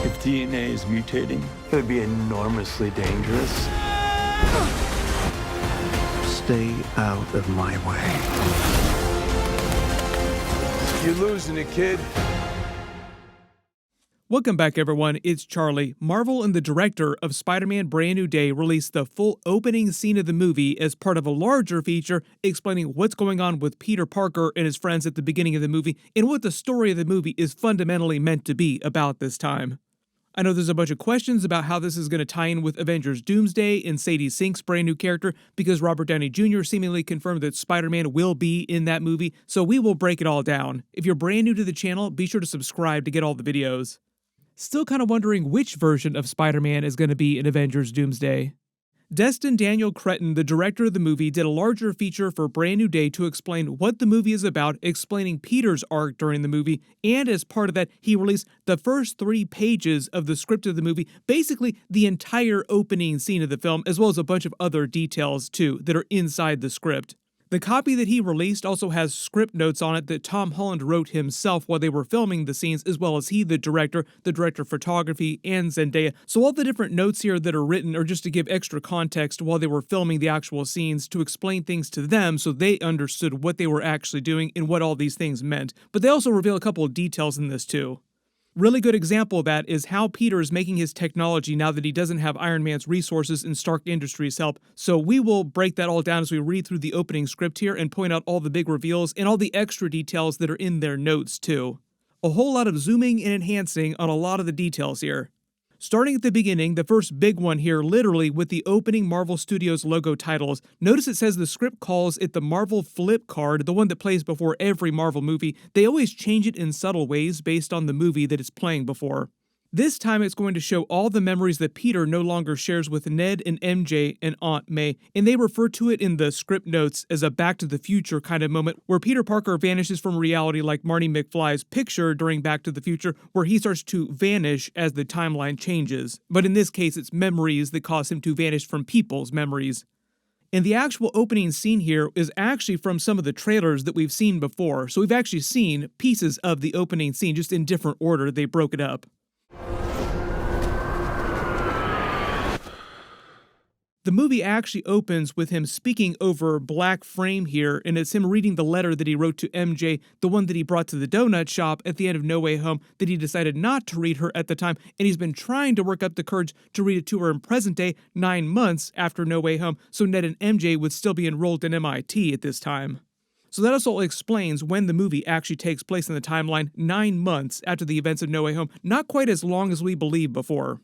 If DNA is mutating, it would be enormously dangerous. Stay out of my way. You're losing it, kid. Welcome back, everyone. It's Charlie. Marvel and the director of Spider-Man Brand New Day released the full opening scene of the movie as part of a larger feature explaining what's going on with Peter Parker and his friends at the beginning of the movie and what the story of the movie is fundamentally meant to be about this time. I know there's a bunch of questions about how this is going to tie in with Avengers Doomsday and Sadie Sink's brand new character because Robert Downey Jr. seemingly confirmed that Spider-Man will be in that movie, so we will break it all down. If you're brand new to the channel, be sure to subscribe to get all the videos. Still kind of wondering which version of Spider-Man is going to be in Avengers Doomsday. Destin Daniel Cretton, the director of the movie, did a larger feature for Brand New Day to explain what the movie is about, explaining Peter's arc during the movie, and as part of that, he released the first 3 pages of the script of the movie, basically the entire opening scene of the film, as well as a bunch of other details too that are inside the script. The copy that he released also has script notes on it that Tom Holland wrote himself while they were filming the scenes, as well as he, the director of photography, and Zendaya. So all the different notes here that are written are just to give extra context while they were filming the actual scenes to explain things to them so they understood what they were actually doing and what all these things meant. But they also reveal a couple of details in this too. Really good example of that is how Peter is making his technology now that he doesn't have Iron Man's resources and Stark Industries' help. So we will break that all down as we read through the opening script here and point out all the big reveals and all the extra details that are in their notes too. A whole lot of zooming and enhancing on a lot of the details here. Starting at the beginning, the first big one here, literally with the opening Marvel Studios logo titles, notice it says the script calls it the Marvel Flip card, the one that plays before every Marvel movie. They always change it in subtle ways based on the movie that it's playing before. This time it's going to show all the memories that Peter no longer shares with Ned and MJ and Aunt May, and they refer to it in the script notes as a Back to the Future kind of moment where Peter Parker vanishes from reality like Marty McFly's picture during Back to the Future, where he starts to vanish as the timeline changes. But in this case, it's memories that cause him to vanish from people's memories. And the actual opening scene here is actually from some of the trailers that we've seen before, so we've actually seen pieces of the opening scene, just in different order. They broke it up. The movie actually opens with him speaking over black frame here, and it's him reading the letter that he wrote to MJ, the one that he brought to the donut shop at the end of No Way Home, that he decided not to read her at the time, and he's been trying to work up the courage to read it to her in present day, 9 months after No Way Home, so Ned and MJ would still be enrolled in MIT at this time. So that also explains when the movie actually takes place in the timeline, 9 months after the events of No Way Home, not quite as long as we believed before.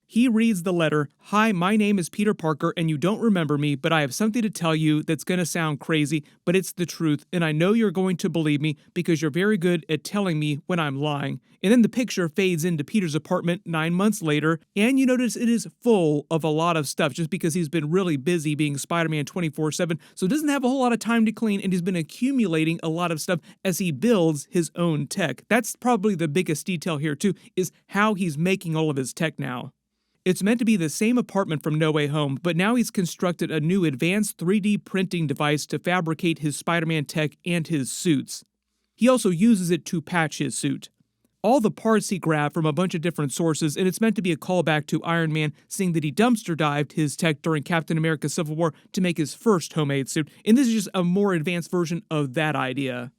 He reads the letter, "Hi, my name is Peter Parker and you don't remember me, but I have something to tell you that's going to sound crazy, but it's the truth, and I know you're going to believe me because you're very good at telling me when I'm lying." And then the picture fades into Peter's apartment 9 months later, and you notice it is full of a lot of stuff just because he's been really busy being Spider-Man 24/7, so doesn't have a whole lot of time to clean, and he's been accumulating a lot of stuff as he builds his own tech. That's probably the biggest detail here too, is how he's making all of his tech now. It's meant to be the same apartment from No Way Home, but now he's constructed a new advanced 3D printing device to fabricate his Spider-Man tech and his suits. He also uses it to patch his suit. All the parts he grabbed from a bunch of different sources, and it's meant to be a callback to Iron Man, seeing that he dumpster dived his tech during Captain America Civil War to make his first homemade suit, and this is just a more advanced version of that idea.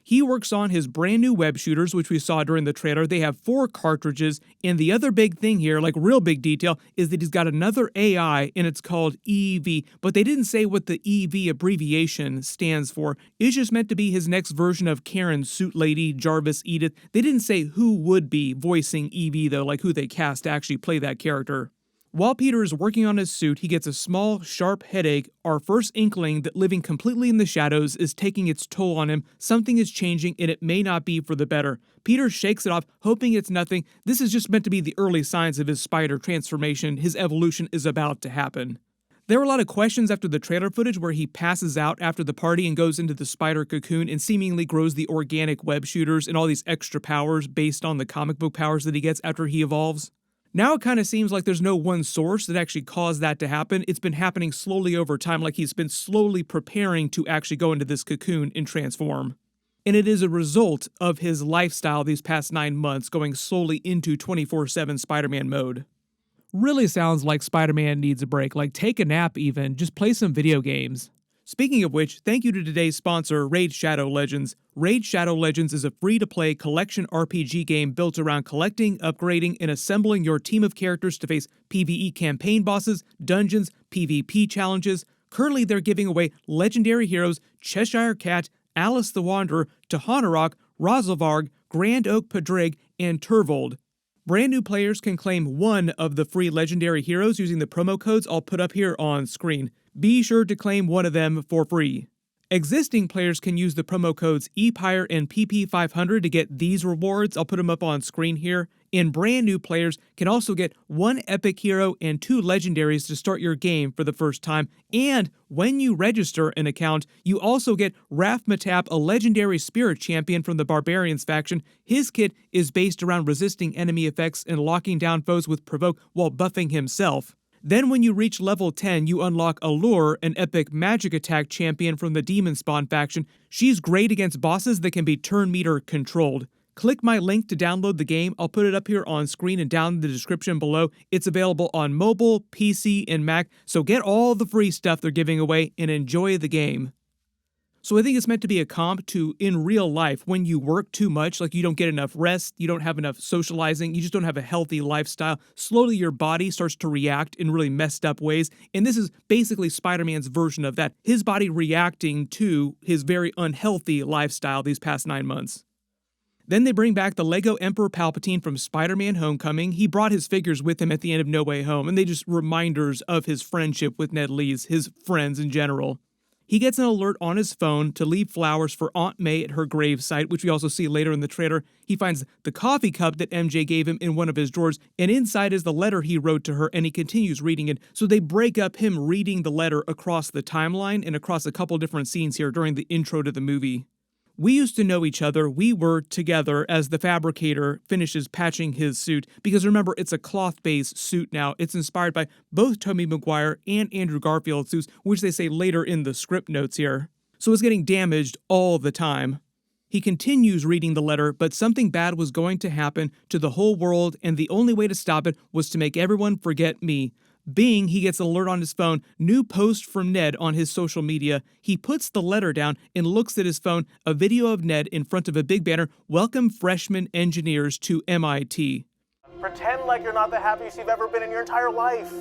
He works on his brand new web shooters, which we saw during the trailer. They have 4 cartridges, and the other big thing here, like real big detail, is that he's got another AI, and it's called EV, but they didn't say what the EV abbreviation stands for. It's just meant to be his next version of Karen, Suit Lady, Jarvis, Edith. They didn't say who would be voicing EV, though, like who they cast to actually play that character. While Peter is working on his suit, he gets a small, sharp headache, our first inkling that living completely in the shadows is taking its toll on him. Something is changing, and it may not be for the better. Peter shakes it off, hoping it's nothing. This is just meant to be the early signs of his spider transformation. His evolution is about to happen. There were a lot of questions after the trailer footage where he passes out after the party and goes into the spider cocoon and seemingly grows the organic web shooters and all these extra powers based on the comic book powers that he gets after he evolves. Now it kind of seems like there's no one source that actually caused that to happen. It's been happening slowly over time, like he's been slowly preparing to actually go into this cocoon and transform. And it is a result of his lifestyle these past 9 months going slowly into 24/7 Spider-Man mode. Really sounds like Spider-Man needs a break, like take a nap even, just play some video games. Speaking of which, thank you to today's sponsor, Raid Shadow Legends. Raid Shadow Legends is a free-to-play collection RPG game built around collecting, upgrading, and assembling your team of characters to face PvE campaign bosses, dungeons, PvP challenges. Currently, they're giving away legendary heroes Cheshire Cat, Alice the Wanderer, Tuhanarak, Razelvarg, Grand Oak Padrig, and Turvold. Brand new players can claim one of the free legendary heroes using the promo codes I'll put up here on screen. Be sure to claim one of them for free. Existing players can use the promo codes EPYRE and PP500 to get these rewards. I'll put them up on screen here. And brand new players can also get one epic hero and 2 legendaries to start your game for the first time. And when you register an account, you also get Raf-Matab, a legendary spirit champion from the Barbarians faction. His kit is based around resisting enemy effects and locking down foes with Provoke while buffing himself. Then when you reach level 10, you unlock Alure, an epic magic attack champion from the Demon Spawn faction. She's great against bosses that can be turn meter controlled. Click my link to download the game. I'll put it up here on screen and down in the description below. It's available on mobile, PC, and Mac, so get all the free stuff they're giving away and enjoy the game. So I think it's meant to be a comp to in real life when you work too much, like you don't get enough rest, you don't have enough socializing, you just don't have a healthy lifestyle. Slowly your body starts to react in really messed up ways. And this is basically Spider-Man's version of that. His body reacting to his very unhealthy lifestyle these past 9 months. Then they bring back the Lego Emperor Palpatine from Spider-Man Homecoming. He brought his figures with him at the end of No Way Home, and they just reminders of his friendship with Ned Leeds, his friends in general. He gets an alert on his phone to leave flowers for Aunt May at her gravesite, which we also see later in the trailer. He finds the coffee cup that MJ gave him in one of his drawers, and inside is the letter he wrote to her, and he continues reading it. So they break up him reading the letter across the timeline and across a couple different scenes here during the intro to the movie. We used to know each other, we were together as the fabricator finishes patching his suit, because remember, it's a cloth-based suit now. It's inspired by both Tobey Maguire and Andrew Garfield's suits, which they say later in the script notes here. So it's getting damaged all the time. He continues reading the letter, but something bad was going to happen to the whole world, and the only way to stop it was to make everyone forget me. Bing, he gets an alert on his phone, new post from Ned on his social media. He puts the letter down and looks at his phone, a video of Ned in front of a big banner, welcome freshman engineers to MIT. Pretend like you're not the happiest you've ever been in your entire life.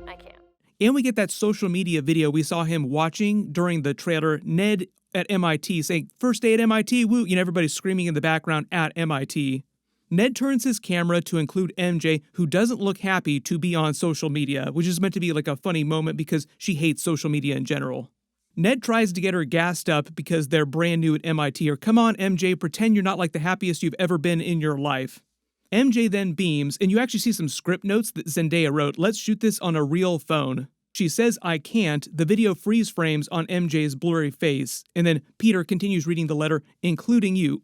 I can't. And we get that social media video we saw him watching during the trailer, Ned at MIT saying, first day at MIT, woo, everybody's screaming in the background at MIT. Ned turns his camera to include MJ, who doesn't look happy to be on social media, which is meant to be like a funny moment because she hates social media in general. Ned tries to get her gassed up because they're brand new at MIT, or come on MJ, pretend you're not like the happiest you've ever been in your life. MJ then beams, and you actually see some script notes that Zendaya wrote, let's shoot this on a real phone. She says, I can't. The video freeze frames on MJ's blurry face. And then Peter continues reading the letter, including you,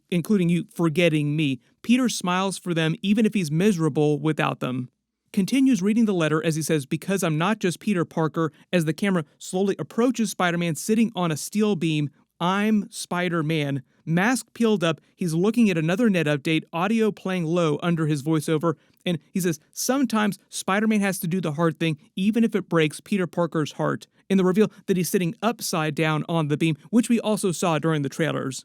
forgetting me. Peter smiles for them even if he's miserable without them. Continues reading the letter as he says, because I'm not just Peter Parker, as the camera slowly approaches Spider-Man sitting on a steel beam. I'm Spider-Man. Mask peeled up, he's looking at another Ned update, audio playing low under his voiceover, and he says, sometimes Spider-Man has to do the hard thing, even if it breaks Peter Parker's heart, in the reveal that he's sitting upside down on the beam, which we also saw during the trailers.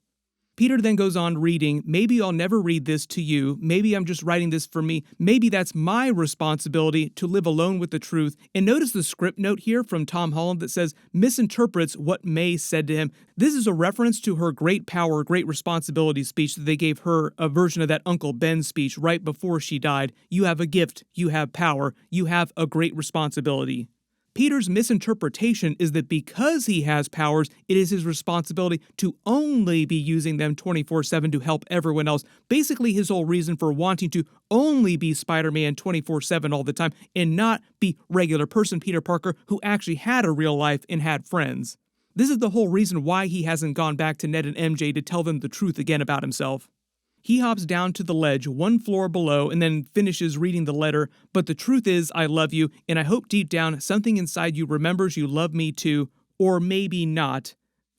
Peter then goes on reading, maybe I'll never read this to you, maybe I'm just writing this for me, maybe that's my responsibility to live alone with the truth. And notice the script note here from Tom Holland that says, misinterprets what May said to him. This is a reference to her great power, great responsibility speech that they gave her, a version of that Uncle Ben speech right before she died. You have a gift, you have power, you have a great responsibility. Peter's misinterpretation is that because he has powers, it is his responsibility to only be using them 24/7 to help everyone else. Basically, his whole reason for wanting to only be Spider-Man 24/7 all the time and not be regular person Peter Parker who actually had a real life and had friends. This is the whole reason why he hasn't gone back to Ned and MJ to tell them the truth again about himself. He hops down to the ledge one floor below and then finishes reading the letter, but the truth is, I love you, and I hope deep down something inside you remembers you love me too, or maybe not.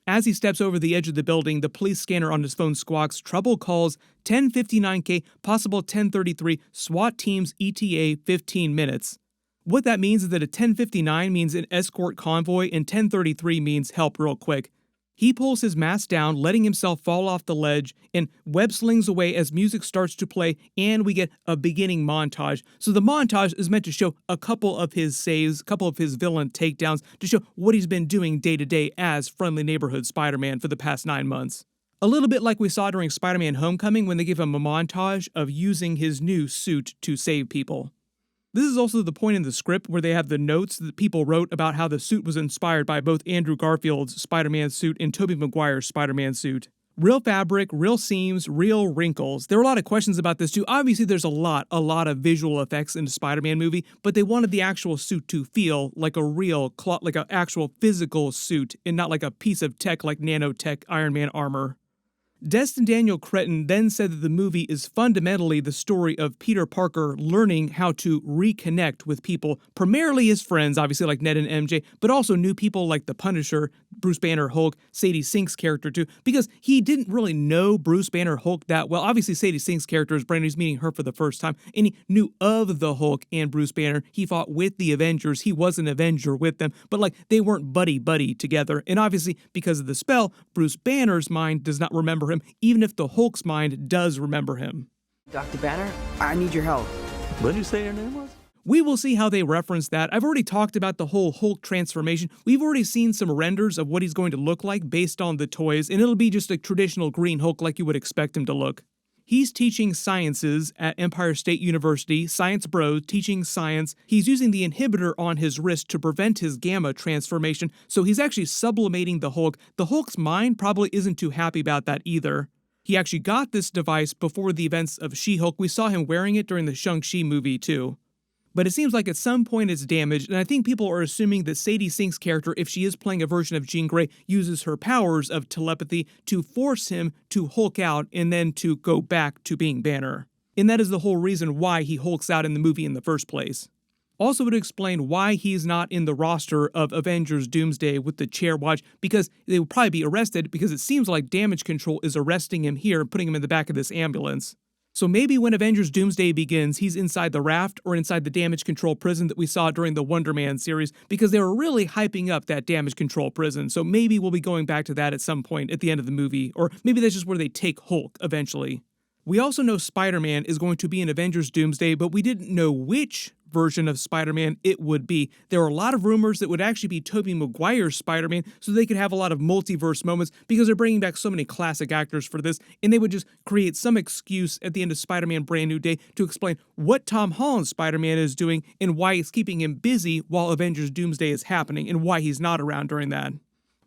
As he steps over the edge of the building, the police scanner on his phone squawks, trouble calls, 10:59K, possible 10:33, SWAT teams ETA 15 minutes. What that means is that a 10:59 means an escort convoy and 10:33 means help real quick. He pulls his mask down, letting himself fall off the ledge, and web slings away as music starts to play, and we get a beginning montage. So the montage is meant to show a couple of his saves, a couple of his villain takedowns, to show what he's been doing day to day as friendly neighborhood Spider-Man for the past 9 months. A little bit like we saw during Spider-Man Homecoming when they give him a montage of using his new suit to save people. This is also the point in the script where they have the notes that people wrote about how the suit was inspired by both Andrew Garfield's Spider-Man suit and Tobey Maguire's Spider-Man suit. Real fabric, real seams, real wrinkles. There were a lot of questions about this too. Obviously there's a lot of visual effects in the Spider-Man movie, but they wanted the actual suit to feel like a real cloth, like an actual physical suit and not like a piece of tech like nanotech Iron Man armor. Destin Daniel Cretton then said that the movie is fundamentally the story of Peter Parker learning how to reconnect with people, primarily his friends, obviously like Ned and MJ, but also new people like the Punisher, Bruce Banner, Hulk, Sadie Sink's character too, because he didn't really know Bruce Banner, Hulk that well. Obviously Sadie Sink's character is brand new, he's meeting her for the first time, and he knew of the Hulk and Bruce Banner. He fought with the Avengers, he was an Avenger with them, but like they weren't buddy-buddy together, and obviously because of the spell, Bruce Banner's mind does not remember him, even if the Hulk's mind does remember him. Dr. Banner, I need your help. What did you say your name was? We will see how they reference that. I've already talked about the whole Hulk transformation. We've already seen some renders of what he's going to look like based on the toys, and it'll be just a traditional green Hulk like you would expect him to look. He's teaching sciences at Empire State University, science bro, teaching science. He's using the inhibitor on his wrist to prevent his gamma transformation, so he's actually sublimating the Hulk. The Hulk's mind probably isn't too happy about that either. He actually got this device before the events of She-Hulk. We saw him wearing it during the Shang-Chi movie too. But it seems like at some point it's damaged, and I think people are assuming that Sadie Sink's character, if she is playing a version of Jean Grey, uses her powers of telepathy to force him to Hulk out and then to go back to being Banner. And that is the whole reason why he hulks out in the movie in the first place. Also would explain why he's not in the roster of Avengers Doomsday with the chair watch, because they would probably be arrested because it seems like Damage Control is arresting him here and putting him in the back of this ambulance. So maybe when Avengers Doomsday begins, he's inside the raft or inside the Damage Control prison that we saw during the Wonder Man series, because they were really hyping up that Damage Control prison. So maybe we'll be going back to that at some point at the end of the movie, or maybe that's just where they take Hulk eventually. We also know Spider-Man is going to be in Avengers Doomsday, but we didn't know which version of Spider-Man it would be. There were a lot of rumors that would actually be Tobey Maguire's Spider-Man, so they could have a lot of multiverse moments because they're bringing back so many classic actors for this, and they would just create some excuse at the end of Spider-Man Brand New Day to explain what Tom Holland's Spider-Man is doing and why it's keeping him busy while Avengers Doomsday is happening and why he's not around during that.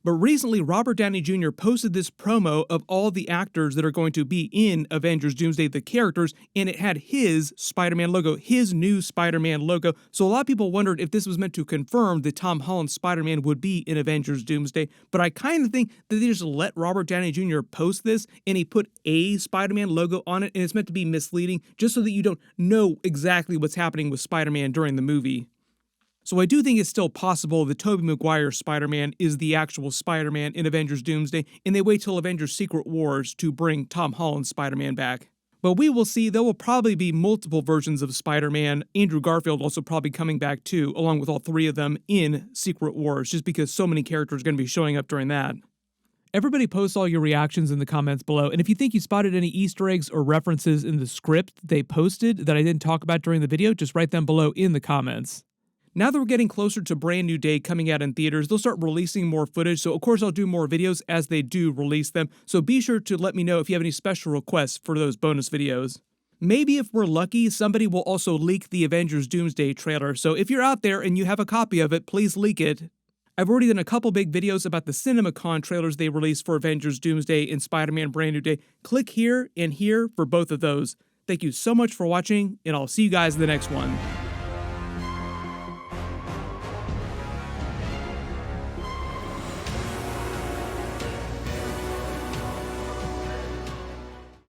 But recently, Robert Downey Jr. posted this promo of all the actors that are going to be in Avengers Doomsday, the characters, and it had his Spider-Man logo, his new Spider-Man logo. So a lot of people wondered if this was meant to confirm that Tom Holland's Spider-Man would be in Avengers Doomsday. But I kind of think that they just let Robert Downey Jr. post this, and he put a Spider-Man logo on it, and it's meant to be misleading, just so that you don't know exactly what's happening with Spider-Man during the movie. So I do think it's still possible that Tobey Maguire's Spider-Man is the actual Spider-Man in Avengers Doomsday, and they wait till Avengers Secret Wars to bring Tom Holland's Spider-Man back. But we will see. There will probably be multiple versions of Spider-Man. Andrew Garfield also probably coming back too, along with all three of them in Secret Wars, just because so many characters are going to be showing up during that. Everybody post all your reactions in the comments below, and if you think you spotted any Easter eggs or references in the script they posted that I didn't talk about during the video, just write them below in the comments. Now that we're getting closer to Brand New Day coming out in theaters, they'll start releasing more footage, so of course I'll do more videos as they do release them, so be sure to let me know if you have any special requests for those bonus videos. Maybe if we're lucky, somebody will also leak the Avengers Doomsday trailer, so if you're out there and you have a copy of it, please leak it. I've already done a couple big videos about the CinemaCon trailers they released for Avengers Doomsday and Spider-Man Brand New Day. Click here and here for both of those. Thank you so much for watching, and I'll see you guys in the next one.